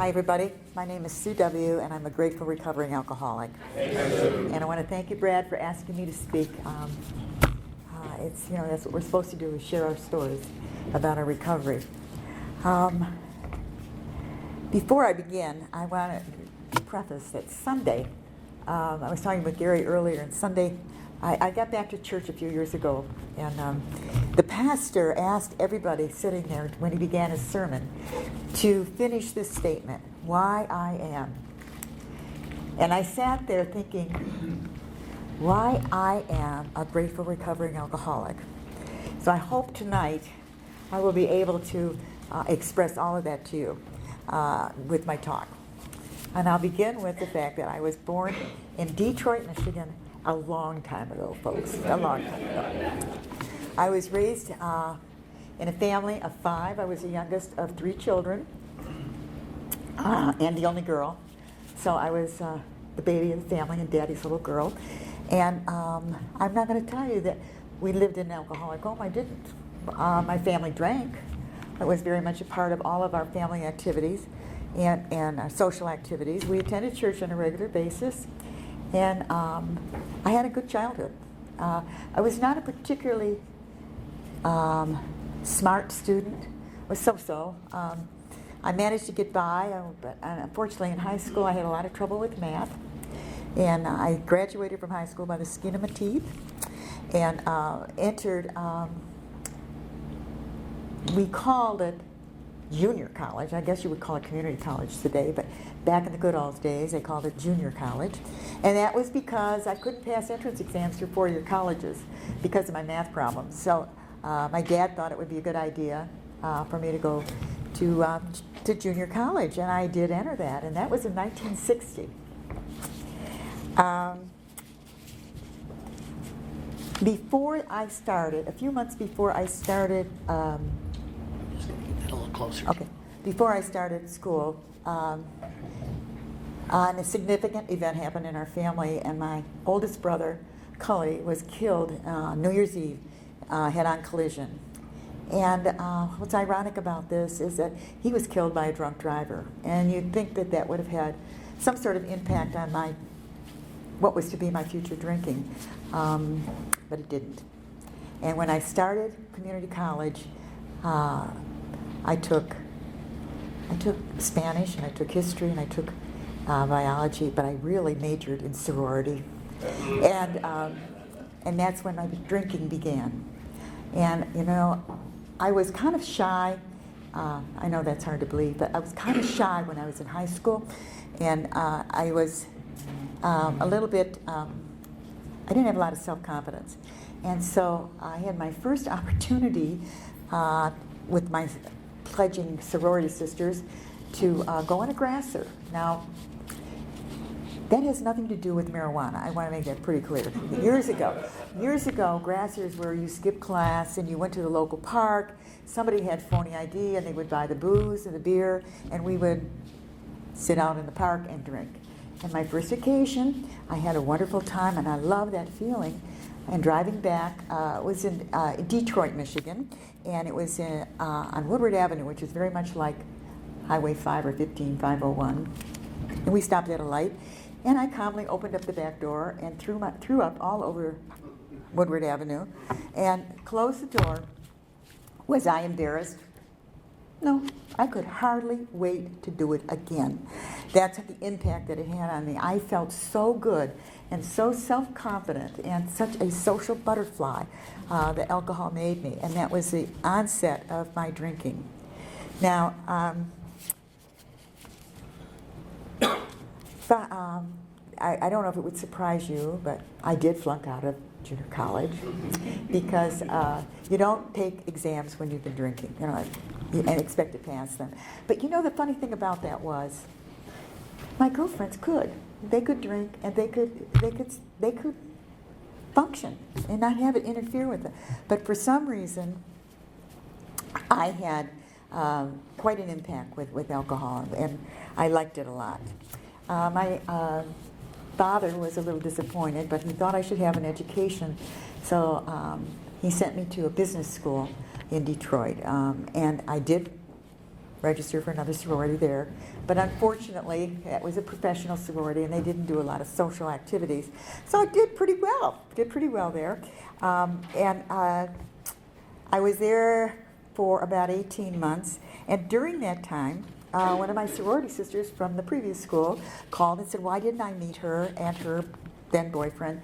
Hi, everybody. My name is Sue W., and I'm a grateful recovering alcoholic. And I want to thank you, Brad, for asking me to speak. That's what we're supposed to do, is share our stories about our recovery. Before I begin, I want to preface that Sunday, I was talking with Gary earlier, and Sunday, I got back to church a few years ago, and the pastor asked everybody sitting there when he began his sermon to finish this statement, "Why I am." And I sat there thinking, why I am a grateful recovering alcoholic. So I hope tonight I will be able to express all of that to you with my talk. And I'll begin with the fact that I was born in Detroit, Michigan, a long time ago, folks, a long time ago. I was raised in a family of 5. I was the youngest of 3 children and the only girl. So I was the baby of the family and daddy's little girl. And I'm not going to tell you that we lived in an alcoholic home. I didn't. My family drank. It was very much a part of all of our family activities and our social activities. We attended church on a regular basis. And I had a good childhood. I was not a particularly smart student. I was so-so. I managed to get by, but unfortunately in high school I had a lot of trouble with math. And I graduated from high school by the skin of my teeth and entered, we called it junior college. I guess you would call it community college today, but back in the good old days they called it junior college. And that was because I couldn't pass entrance exams through 4-year colleges because of my math problems. So my dad thought it would be a good idea for me to go to junior college, and I did enter that, and that was in 1960. Before I started, a few months before I started, Just gonna get that a little closer. okay, before I started school, a significant event happened in our family, and my oldest brother, Cully, was killed New Year's Eve, head-on collision. And what's ironic about this is that he was killed by a drunk driver, and you'd think that that would have had some sort of impact on what was to be my future drinking, but it didn't. And when I started community college, I took Spanish, and I took history, and I took biology, but I really majored in sorority, and that's when my drinking began. And you know, I was kind of shy. I know that's hard to believe, but I was kind of shy when I was in high school, and I was a little bit, I didn't have a lot of self-confidence. And so I had my first opportunity with my pledging sorority sisters to go on a grasser. Now, that has nothing to do with marijuana. I want to make that pretty clear. Years ago, grassers were you skipped class and you went to the local park, somebody had phony ID and they would buy the booze and the beer, and we would sit out in the park and drink. And my first occasion, I had a wonderful time, and I love that feeling. And driving back, it was in Detroit, Michigan, and it was on Woodward Avenue, which is very much like Highway 5 or 501. And we stopped at a light, and I calmly opened up the back door and threw up all over Woodward Avenue, and closed the door. Was I embarrassed? No, I could hardly wait to do it again. That's the impact that it had on me. I felt so good and so self-confident and such a social butterfly that alcohol made me, and that was the onset of my drinking. Now, I don't know if it would surprise you, but I did flunk out of junior college because you don't take exams when you've been drinking, you know, and expect to pass them. But you know, the funny thing about that was, my girlfriends could. They could drink, and they could function and not have it interfere with it. But for some reason, I had quite an impact with alcohol, and I liked it a lot. My father was a little disappointed, but he thought I should have an education, so he sent me to a business school in Detroit, and I did register for another sorority there. But unfortunately, it was a professional sorority, and they didn't do a lot of social activities. So I did pretty well there. I was there for about 18 months, and during that time, one of my sorority sisters from the previous school called and said, why didn't I meet her and her then boyfriend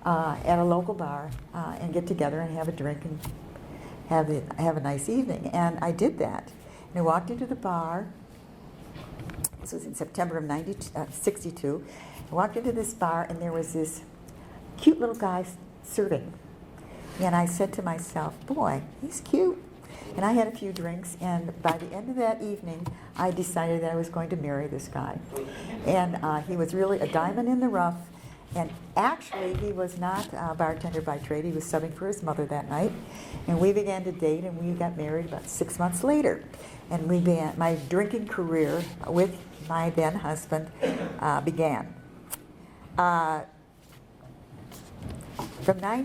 at a local bar and get together and have a drink and have a nice evening. And I did that. And I walked into the bar. This was in September of 62. I walked into this bar, and there was this cute little guy serving. And I said to myself, boy, he's cute. And I had a few drinks, and by the end of that evening, I decided that I was going to marry this guy. And he was really a diamond in the rough. And actually, he was not a bartender by trade. He was subbing for his mother that night. And we began to date, and we got married about 6 months later. And we began, my drinking career with my then husband began. From the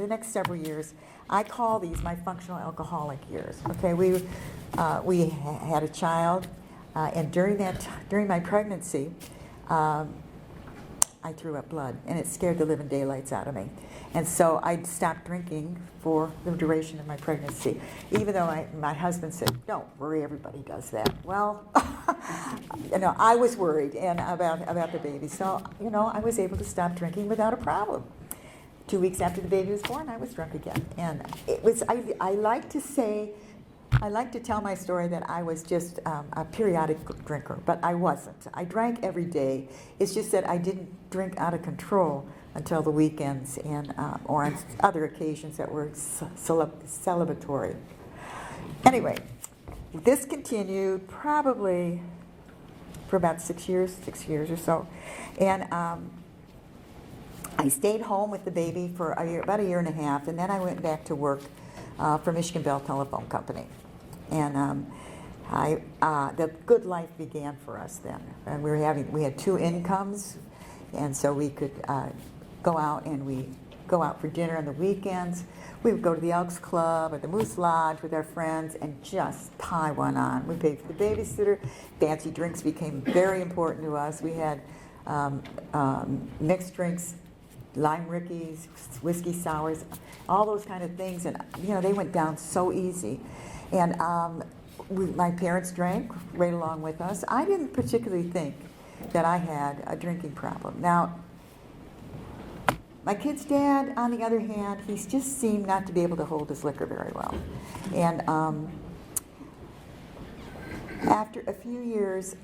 next several years, I call these my functional alcoholic years. Okay, we had a child, and during my pregnancy, I threw up blood, and it scared the living daylights out of me. And so I stopped drinking for the duration of my pregnancy, even though my husband said, don't worry, everybody does that. Well, I was worried about the baby. So, I was able to stop drinking without a problem. 2 weeks after the baby was born, I was drunk again. And it was, I like to tell my story that I was just a periodic drinker, but I wasn't. I drank every day. It's just that I didn't drink out of control until the weekends and or on other occasions that were celebratory. Anyway, this continued probably for about 6 years or so. And I stayed home with the baby for about a year and a half, and then I went back to work for Michigan Bell Telephone Company. And the good life began for us then. And we had two incomes, and so we could go out for dinner on the weekends. We would go to the Elks Club or the Moose Lodge with our friends and just pie one on. We paid for the babysitter. Fancy drinks became very important to us. We had mixed drinks, lime rickeys, whiskey sours, all those kind of things, and they went down so easy. And my parents drank right along with us. I didn't particularly think that I had a drinking problem. Now, my kid's dad, on the other hand, he just seemed not to be able to hold his liquor very well. And after a few years,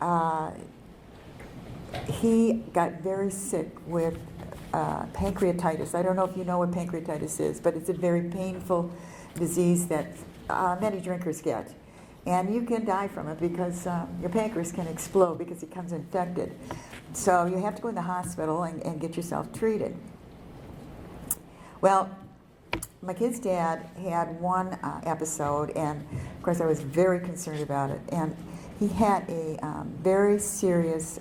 he got very sick with pancreatitis. I don't know if you know what pancreatitis is, but it's a very painful disease that many drinkers get. And you can die from it because your pancreas can explode because it becomes infected. So you have to go in the hospital and get yourself treated. Well, my kid's dad had one episode, and of course I was very concerned about it. And he had a very serious,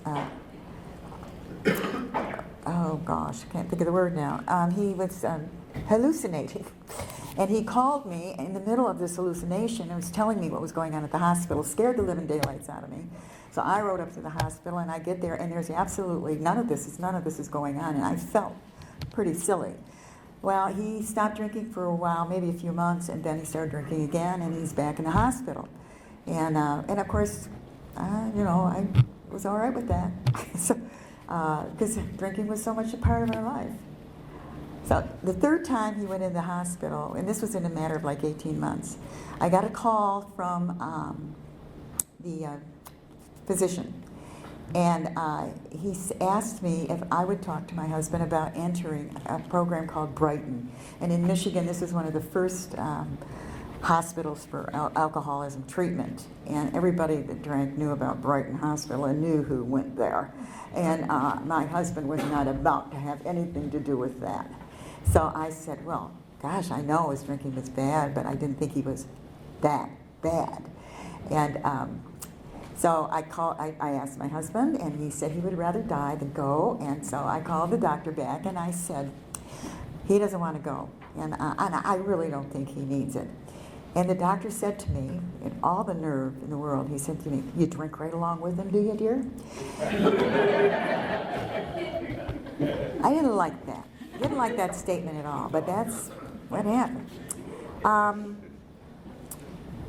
oh gosh, I can't think of the word now. He was hallucinating. And he called me in the middle of this hallucination and was telling me what was going on at the hospital, scared the living daylights out of me. So I rode up to the hospital, and I get there, and there's absolutely none of this is going on, and I felt pretty silly. Well, he stopped drinking for a while, maybe a few months, and then he started drinking again, and he's back in the hospital. And of course, I was all right with that, because drinking was so much a part of our life. So the third time he went in the hospital, and this was in a matter of like 18 months, I got a call from the physician. And he asked me if I would talk to my husband about entering a program called Brighton. And in Michigan, this is one of the first hospitals for alcoholism treatment. And everybody that drank knew about Brighton Hospital and knew who went there. And my husband was not about to have anything to do with that. So I said, well, gosh, I know his drinking was bad, but I didn't think he was that bad. And so I asked my husband, and he said he would rather die than go. And so I called the doctor back, and I said, he doesn't want to go. And I really don't think he needs it. And the doctor said to me, in all the nerve in the world, he said to me, "You drink right along with him, do you, dear?" I didn't like that. Didn't like that statement at all, but that's what happened.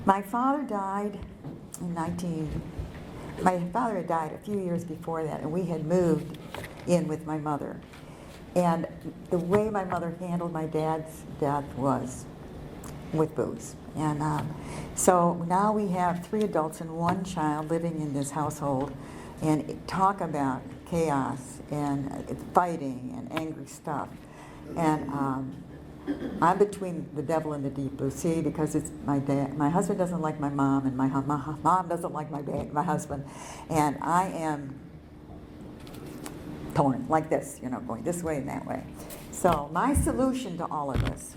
My father died in my father had died a few years before that, and we had moved in with my mother. And the way my mother handled my dad's death was with booze. And so now we have 3 adults and 1 child living in this household, and talk about chaos and fighting and angry stuff. And I'm between the devil and the deep blue sea, because it's my dad. My husband doesn't like my mom, and my mom doesn't like my husband, and I am torn like this, going this way and that way. So my solution to all of this,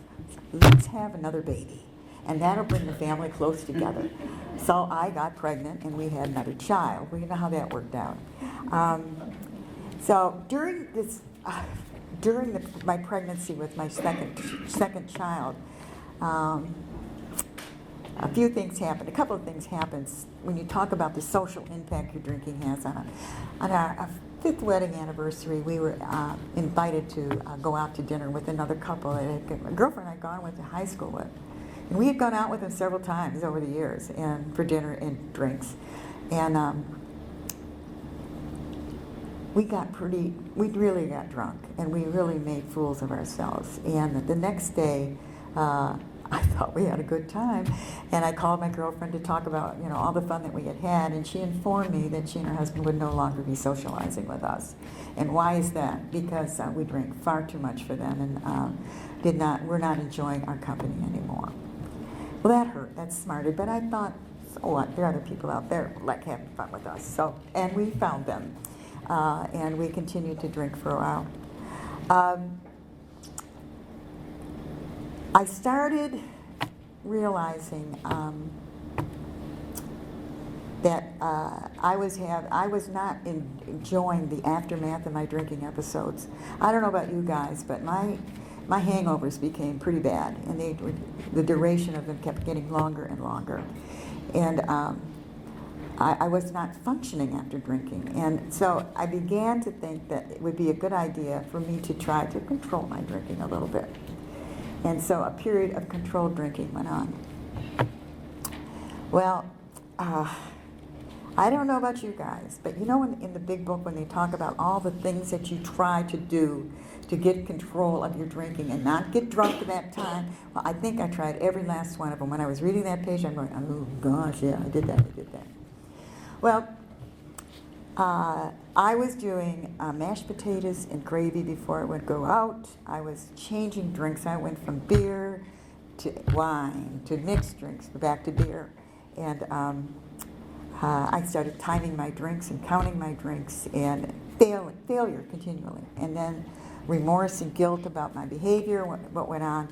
let's have another baby, and that'll bring the family close together. So I got pregnant, and we had another child. Well, you know how that worked out. So during this. During my pregnancy with my second child, a few things happened. A couple of things happened when you talk about the social impact your drinking has on our 5th wedding anniversary. We were invited to go out to dinner with another couple that a girlfriend I'd gone with to high school with, and we had gone out with them several times over the years, and for dinner and drinks, and. We really got drunk, and we really made fools of ourselves. And the next day, I thought we had a good time, and I called my girlfriend to talk about, all the fun that we had had, and she informed me that she and her husband would no longer be socializing with us. And why is that? Because we drank far too much for them, and we're not enjoying our company anymore. Well, that hurt. That smarted. But I thought, so what? There are other people out there who like having fun with us. And we found them. And we continued to drink for a while. I started realizing that I was not enjoying the aftermath of my drinking episodes. I don't know about you guys, but my hangovers became pretty bad, and the duration of them kept getting longer and longer. And I was not functioning after drinking. And so I began to think that it would be a good idea for me to try to control my drinking a little bit. And so a period of controlled drinking went on. Well, I don't know about you guys, but in the big book when they talk about all the things that you try to do to get control of your drinking and not get drunk at that time, well, I think I tried every last one of them. When I was reading that page, I'm going, oh gosh, yeah, I did that. Well, I was doing mashed potatoes and gravy before it would go out. I was changing drinks. I went from beer to wine to mixed drinks, back to beer. And I started timing my drinks and counting my drinks, and failure continually. And then remorse and guilt about my behavior, what went on.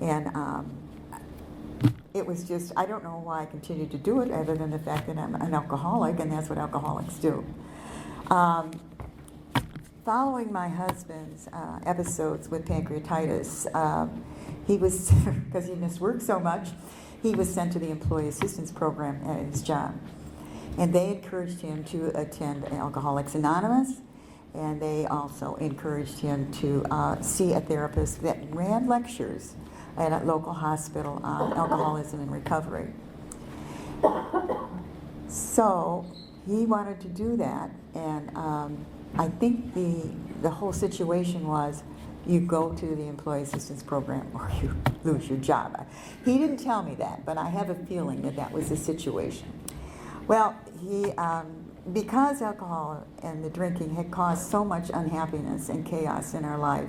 And it was just, I don't know why I continued to do it, other than the fact that I'm an alcoholic, and that's what alcoholics do. Following my husband's episodes with pancreatitis, he was, because he missed work so much, he was sent to the employee assistance program at his job. And they encouraged him to attend Alcoholics Anonymous, and they also encouraged him to see a therapist that ran lectures at a local hospital on alcoholism and recovery. So he wanted to do that, and I think the whole situation was, you go to the employee assistance program or you lose your job. He didn't tell me that, but I have a feeling that that was the situation. Well, because alcohol and the drinking had caused so much unhappiness and chaos in our life,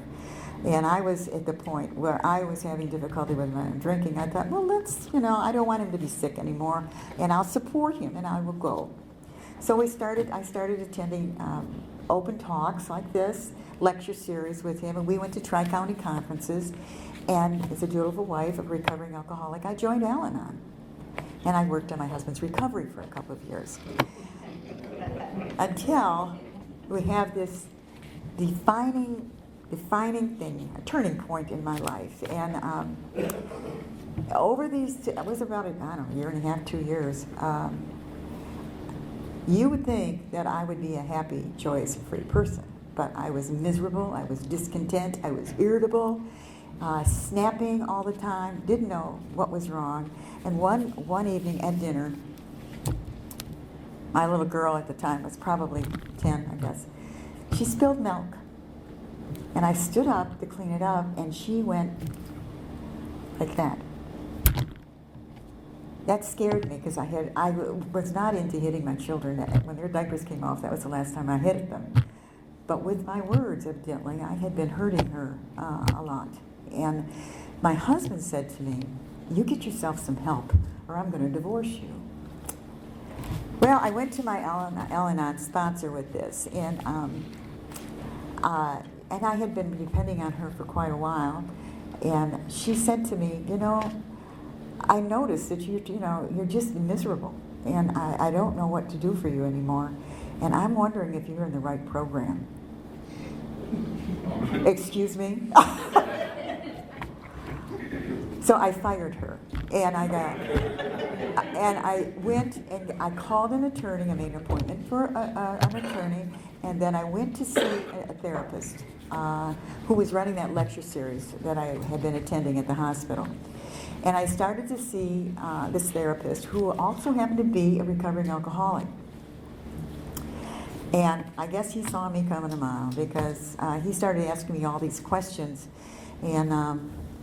and I was at the point where I was having difficulty with my own drinking, I thought, well, I don't want him to be sick anymore, and I'll support him, and I will go. So I started attending open talks like this, lecture series with him, and we went to Tri-County conferences, and as a dutiful wife of a recovering alcoholic, I joined Al-Anon. And I worked on my husband's recovery for a couple of years. Until we have this defining thing, a turning point in my life. And over these, it was about, I don't know, year and a half, 2 years, you would think that I would be a happy, joyous, free person. But I was miserable, I was discontent, I was irritable, snapping all the time, didn't know what was wrong. And one evening at dinner, my little girl at the time was probably 10, I guess, she spilled milk. And I stood up to clean it up, and she went like that. That scared me because I was not into hitting my children. When their diapers came off, that was the last time I hit them. But with my words, evidently, I had been hurting her a lot. And my husband said to me, "You get yourself some help, or I'm going to divorce you." Well, I went to my Al-Anon sponsor with this, and I had been depending on her for quite a while. And she said to me, "You know, I noticed that you're just miserable, and I don't know what to do for you anymore, and I'm wondering if you're in the right program." Excuse me? So I fired her, and I went and I called an attorney. I made an appointment for an attorney, and then I went to see a therapist who was running that lecture series that I had been attending at the hospital. And I started to see this therapist, who also happened to be a recovering alcoholic. And I guess he saw me coming a mile, because he started asking me all these questions. And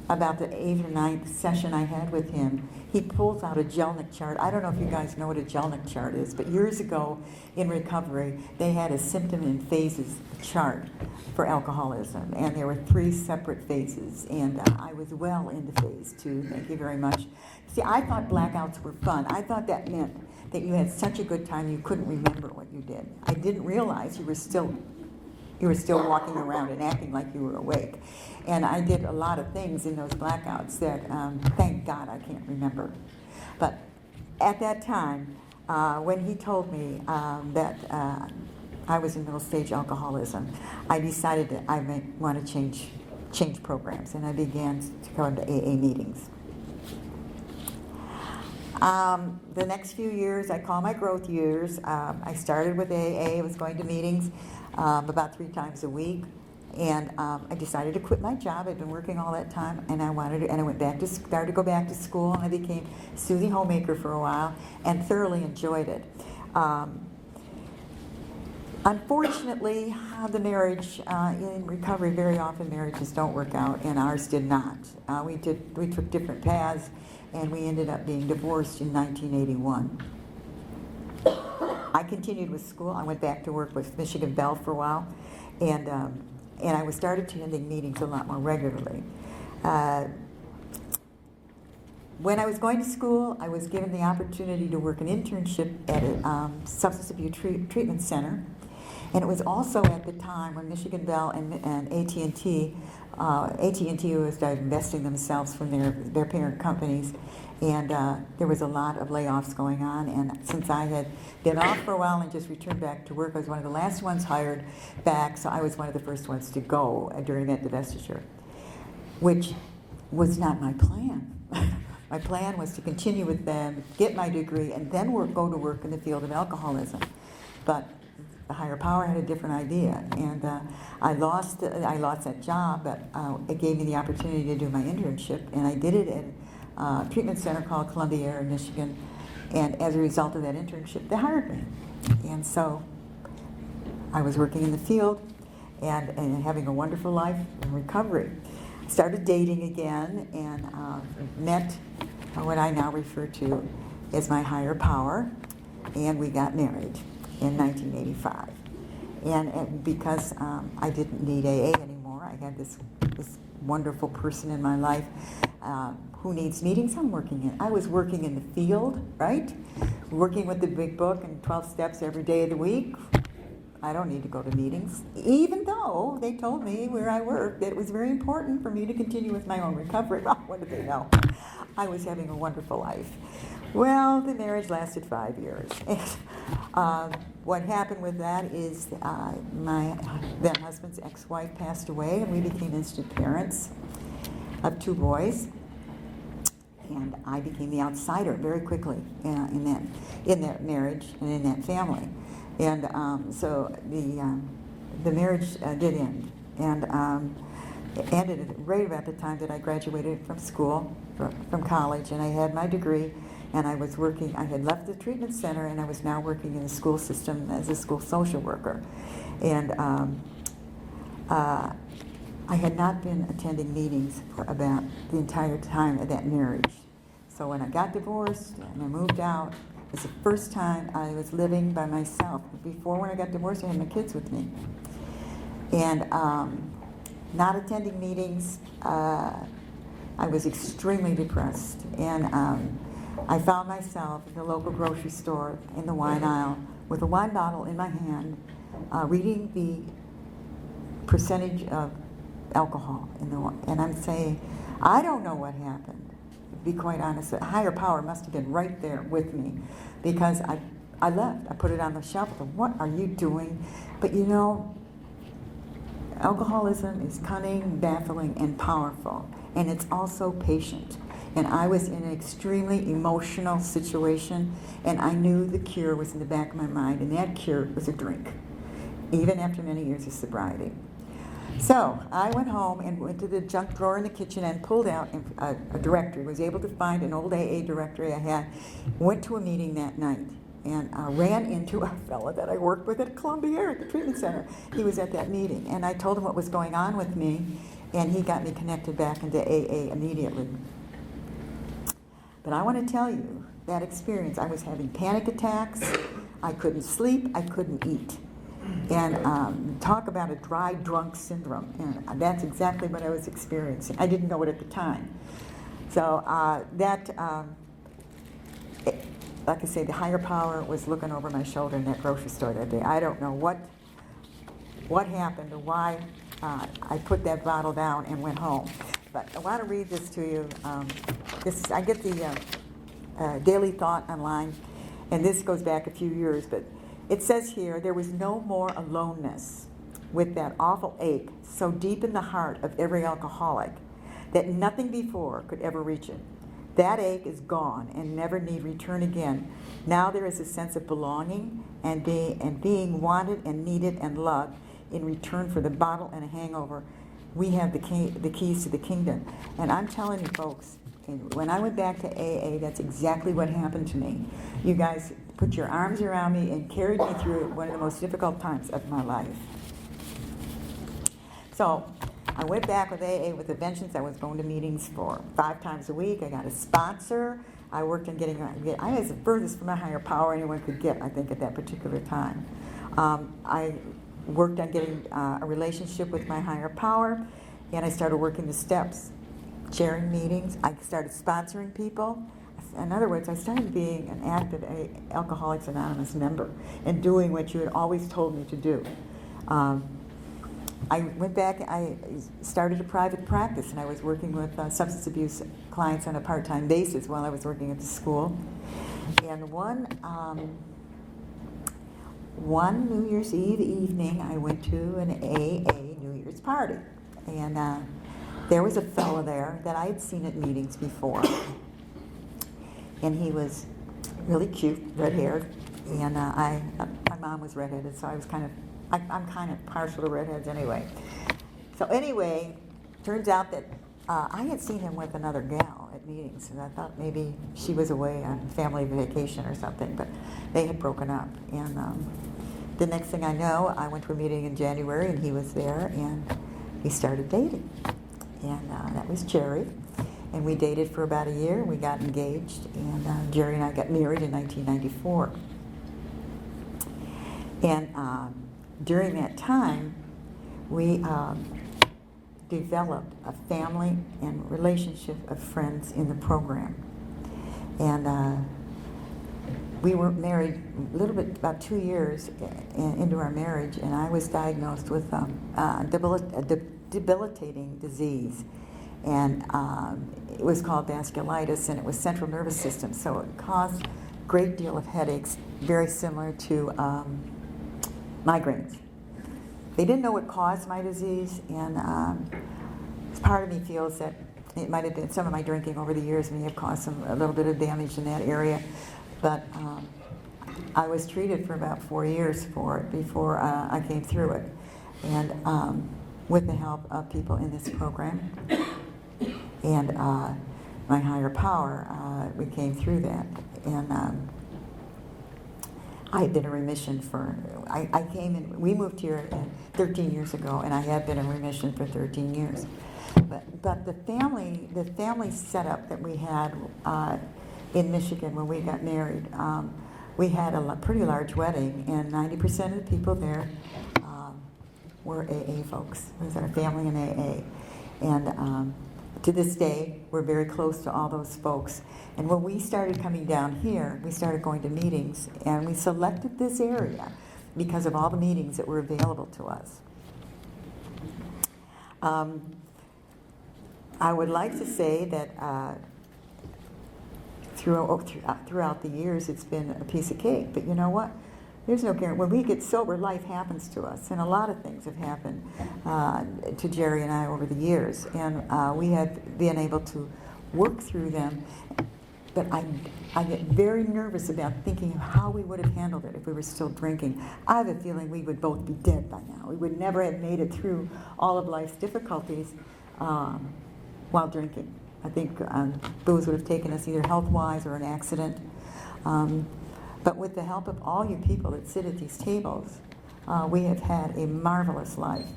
about the 8th or 9th session I had with him, he pulls out a Jellinek chart. I don't know if you guys know what a Jellinek chart is, but years ago in recovery, they had a symptom and phases chart for alcoholism, and there were 3 separate phases, and I was well into phase 2, thank you very much. See, I thought blackouts were fun. I thought that meant that you had such a good time you couldn't remember what you did. I didn't realize you were still walking around and acting like you were awake. And I did a lot of things in those blackouts that, thank God, I can't remember. But at that time, when he told me that I was in middle stage alcoholism, I decided that I might want to change programs, and I began to go into AA meetings. The next few years, I call my growth years. I started with AA. I was going to meetings about 3 times a week, and I decided to quit my job. I'd been working all that time, and I started to go back to school, and I became Susie Homemaker for a while, and thoroughly enjoyed it. Unfortunately, the marriage in recovery, very often marriages don't work out, and ours did not. We took different paths, and we ended up being divorced in 1981. I continued with school. I went back to work with Michigan Bell for a while, and I started attending meetings a lot more regularly. When I was going to school, I was given the opportunity to work an internship at a substance abuse treatment center. And it was also at the time when Michigan Bell and AT&T was divesting themselves from their parent companies, and there was a lot of layoffs going on. And since I had been off for a while and just returned back to work, I was one of the last ones hired back, so I was one of the first ones to go during that divestiture, which was not my plan. My plan was to continue with them, get my degree, and then go to work in the field of alcoholism. But the higher power had a different idea, and I lost that job, but it gave me the opportunity to do my internship, and I did it at a treatment center called Columbia Air in Michigan, and as a result of that internship, they hired me. And so I was working in the field and having a wonderful life in recovery. Started dating again, and met what I now refer to as my higher power, and we got married in 1985. And because I didn't need AA anymore, I had this wonderful person in my life who needs meetings. I was working in the field, right? Working with the big book and 12 steps every day of the week. I don't need to go to meetings, even though they told me where I worked that it was very important for me to continue with my own recovery. Well, what did they know? I was having a wonderful life. Well, the marriage lasted 5 years. What happened with that is my then husband's ex-wife passed away, and we became instant parents of 2 boys. and I became the outsider very quickly in that marriage and in that family. And so the marriage did end, and it ended right about the time that I graduated from school, from college, and I had my degree, and I was working. I had left the treatment center, and I was now working in the school system as a school social worker, and I had not been attending meetings for about the entire time of that marriage. So when I got divorced and I moved out, it was the first time I was living by myself. Before, when I got divorced, I had my kids with me. And not attending meetings, I was extremely depressed. And I found myself in the local grocery store in the wine aisle with a wine bottle in my hand, reading the percentage of alcohol in the wine. And I'm saying, I don't know what happened. To be quite honest, a higher power must have been right there with me, because I left. I put it on the shelf. I thought, what are you doing? But you know, alcoholism is cunning, baffling, and powerful, and it's also patient. And I was in an extremely emotional situation, and I knew the cure was in the back of my mind, and that cure was a drink, even after many years of sobriety. So I went home and went to the junk drawer in the kitchen and pulled out a directory, was able to find an old AA directory I had, went to a meeting that night, and ran into a fellow that I worked with at Columbia at the treatment center. He was at that meeting, and I told him what was going on with me, and he got me connected back into AA immediately. But I want to tell you, that experience, I was having panic attacks, I couldn't sleep, I couldn't eat. And talk about a dry drunk syndrome, and that's exactly what I was experiencing. I didn't know it at the time. So like I say, the higher power was looking over my shoulder in that grocery store that day. I don't know what happened or why I put that bottle down and went home. But I want to read this to you. I get the Daily Thought online, and this goes back a few years, but it says here, there was no more aloneness with that awful ache so deep in the heart of every alcoholic that nothing before could ever reach it. That ache is gone and never need return again. Now there is a sense of belonging and being wanted and needed and loved in return for the bottle and a hangover. We have the keys to the kingdom. And I'm telling you folks, when I went back to AA, that's exactly what happened to me. You guys put your arms around me and carried me through one of the most difficult times of my life. So I went back with AA with a vengeance. I was going to meetings for 5 times a week. I got a sponsor. I worked on I was the furthest from a higher power anyone could get, I think, at that particular time. I worked on getting a relationship with my higher power, and I started working the steps, chairing meetings. I started sponsoring people. In other words, I started being an active Alcoholics Anonymous member and doing what you had always told me to do. I went back, I started a private practice, and I was working with substance abuse clients on a part-time basis while I was working at the school. And one New Year's Eve evening, I went to an AA New Year's party. And there was a fellow there that I had seen at meetings before. And he was really cute, red-haired, and my mom was redheaded, so I'm kind of partial to redheads anyway. So anyway, turns out that I had seen him with another gal at meetings, and I thought maybe she was away on family vacation or something, but they had broken up. And the next thing I know, I went to a meeting in January, and he was there, and we started dating. And that was Jerry. And we dated for about a year. We got engaged, and Jerry and I got married in 1994. And during that time, we developed a family and relationship of friends in the program. And we were married a little bit, about 2 years into our marriage, and I was diagnosed with a debilitating disease. And it was called vasculitis, and it was central nervous system, so it caused a great deal of headaches, very similar to migraines. They didn't know what caused my disease, and part of me feels that it might have been some of my drinking over the years may have caused a little bit of damage in that area, but I was treated for about 4 years for it before I came through it, and with the help of people in this program and my higher power, we came through that, and I had been in remission I came in, we moved here 13 years ago, and I had been in remission for 13 years. But the family setup that we had in Michigan when we got married, we had a pretty large wedding, and 90% of the people there were AA folks. It was our family in AA. And to this day, we're very close to all those folks. And when we started coming down here, we started going to meetings, and we selected this area because of all the meetings that were available to us. I would like to say that throughout the years, it's been a piece of cake. But you know what? There's no guarantee. When we get sober, life happens to us, and a lot of things have happened to Jerry and I over the years, and we have been able to work through them. But I get very nervous about thinking of how we would have handled it if we were still drinking. I have a feeling we would both be dead by now. We would never have made it through all of life's difficulties while drinking. I think booze would have taken us either health-wise or an accident. But with the help of all you people that sit at these tables, we have had a marvelous life.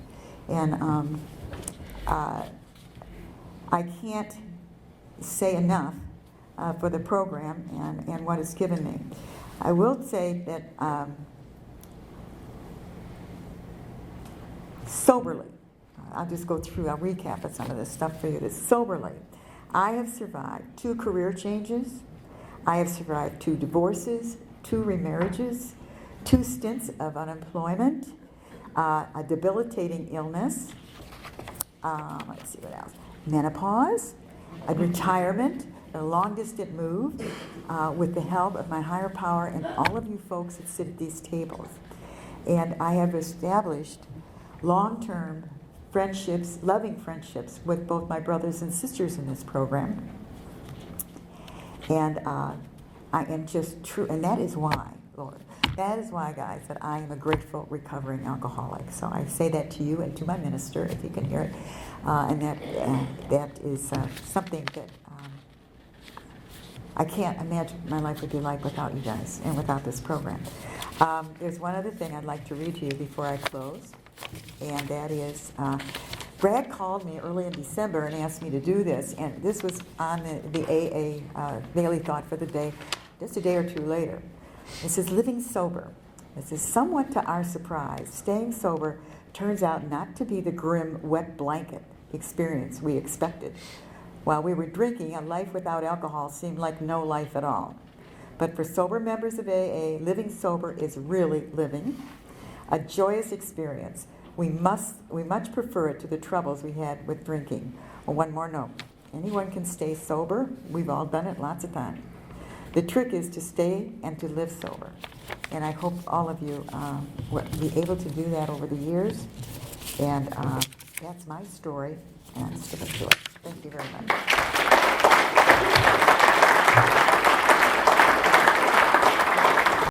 And I can't say enough for the program and what it's given me. I will say that soberly, I'll just go through, I'll recap some of this stuff for you. That soberly, I have survived 2 career changes. I have survived 2 divorces, 2 remarriages, 2 stints of unemployment, a debilitating illness, let's see what else, menopause, a retirement, a long-distance move, with the help of my higher power and all of you folks that sit at these tables. And I have established long-term friendships, loving friendships with both my brothers and sisters in this program. And I am just true, and that is why, Lord, that is why, guys, that I am a grateful recovering alcoholic. So I say that to you and to my minister, if you can hear it, and that is something that I can't imagine my life would be like without you guys and without this program. There's one other thing I'd like to read to you before I close, and that is, Brad called me early in December and asked me to do this, and this was on the AA Daily Thought for the day, just a day or 2 later. It says, living sober. It says, somewhat to our surprise, staying sober turns out not to be the grim, wet blanket experience we expected. While we were drinking, a life without alcohol seemed like no life at all. But for sober members of AA, living sober is really living, a joyous experience. We much prefer it to the troubles we had with drinking. Well, one more note. Anyone can stay sober. We've all done it lots of times. The trick is to stay and to live sober. And I hope all of you will be able to do that over the years. And that's my story, and stick to it. Thank you very much.